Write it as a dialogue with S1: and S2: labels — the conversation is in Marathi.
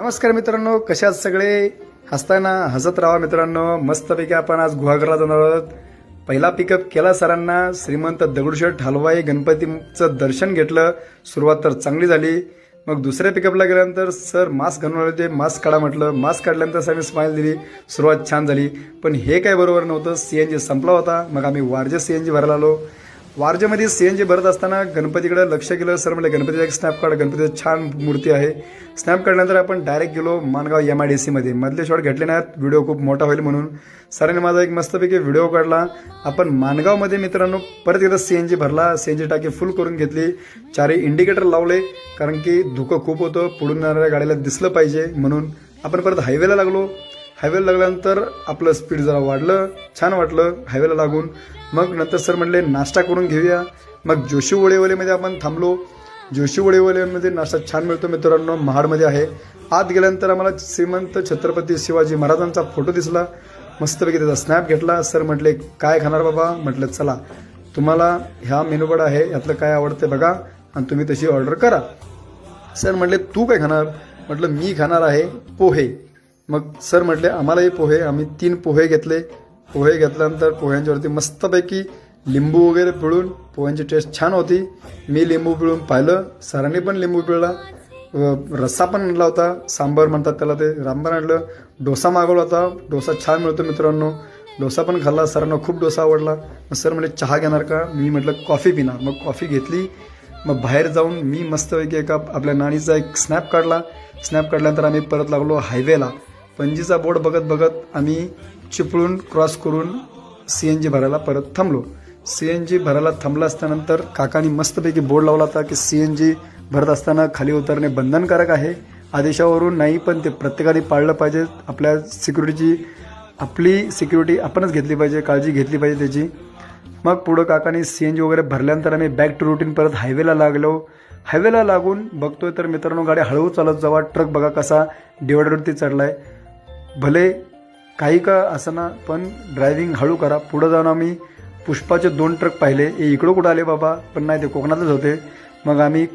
S1: नमस्कार मित्रांनो, कशा आहात सगळे? हसताना हसत राहा मित्रांनो. मस्तपैकी आपण आज गुहागरला जाणार आहोत. पहिला पिकअप केला सरांना. श्रीमंत दगडूशेठ हलवाई गणपतीचं दर्शन घेतलं. सुरुवात तर चांगली झाली. मग दुसऱ्या पिकअपला गेल्यानंतर सर मास्क घालून आले होते. मास्क काढा म्हटलं. मास्क काढल्यानंतर सरांनी स्माईल दिली. सुरुवात छान झाली. पण हे काय बरोबर नव्हतं. सीएनजी संपला होता. मग आम्ही वारजे सीएनजी भरायला आलो. वारजेमध्ये सीएनजी भरत असताना गणपतीकडे लक्ष केलं. सर म्हटलं गणपतीचा एक स्नॅप काढ, गणपतीची छान मूर्ती आहे. स्नॅप काढल्यानंतर आपण डायरेक्ट गेलो माणगाव MIDC मधले शॉट घेतले नाहीत, व्हिडिओ खूप मोठा होईल म्हणून. सरांनी माझा एक मस्तपैकी व्हिडिओ काढला. आपण माणगावमध्ये मित्रांनो परत एकदा सीएनजी भरला. सीएनजी टाकी फुल करून घेतली. चारही इंडिकेटर लावले, कारण की धुकं खूप होतं, पुढून येणाऱ्या गाडीला दिसलं पाहिजे म्हणून. आपण परत हायवेला लागलो. हायवेला लागल्यानंतर आपलं स्पीड जरा वाढलं, छान वाटलं हायवेला लागून. मग नंतर सर म्हटले नाश्ता करून घेऊया. मग जोशी वडेवालेमध्ये आपण थांबलो. जोशी वडेवालेमध्ये नाश्ता छान मिळतो मित्रांनो, महाडमध्ये आहे. आत गेल्यानंतर आम्हाला श्रीमंत छत्रपती शिवाजी महाराजांचा फोटो दिसला. मस्तपैकी त्याचा स्नॅप घेतला. सर म्हटले काय खाणार बाबा? म्हटलं चला तुम्हाला ह्या मेनू कार्ड आहे, यातलं काय आवडते बघा आणि तुम्ही तशी ऑर्डर करा. सर म्हटले तू काय खाणार? म्हटलं मी खाणार आहे पोहे. मग सर म्हटले आम्हालाही पोहे. आम्ही 3 पोहे घेतले. पोहे घेतल्यानंतर पोह्यांच्यावरती मस्तपैकी लिंबू वगैरे पिळून, पोह्यांची टेस्ट छान होती. मी लिंबू पिळून पाहिलं, सरांनी पण लिंबू पिळला. रस्सा पण आणला होता, सांबार म्हणतात त्याला, ते रामबार आणलं. डोसा मागवला होता. डोसा छान मिळतो मित्रांनो. डोसा पण खाल्ला. सरांना खूप डोसा आवडला. मग सर म्हटले चहा घेणार का? मी म्हटलं कॉफी पिणार. मग कॉफी घेतली. मग बाहेर जाऊन मी मस्तपैकी एका आपल्या नाणीचा एक स्नॅप काढला. स्नॅप काढल्यानंतर आम्ही परत लागलो हायवेला. पणजीचा बोर्ड बघत बघत आम्ही चिपळूण क्रॉस करून सीएनजी भरायला परत थांबलो. सीएनजी भरायला थांबला असल्यानंतर काकांनी मस्तपैकी बोर्ड लावला होता की सीएनजी भरत असताना खाली उतरणे बंधनकारक आहे. आदेशावरून नाही, पण ते प्रत्येकाने पाळलं पाहिजे. आपल्या आपली सिक्युरिटी आपणच घेतली पाहिजे, काळजी घेतली पाहिजे त्याची. मग पुढं काकांनी सीएनजी वगैरे भरल्यानंतर आम्ही बॅक टू रुटीन परत हायवेला लागलो. हायवेला लागून बघतोय तर मित्रांनो गाडी हळू चालत जावा. ट्रक बघा कसा डिवायडरवरती चढलाय. भले काही का असना, पण ड्रायव्हिंग हळू करा. पुढं जाऊन आम्ही पुष्पाचे 2 ट्रक पाहिले. हे इकडं कुठं आले बाबा? पण नाही, ते कोकणातच होते. मग आम्ही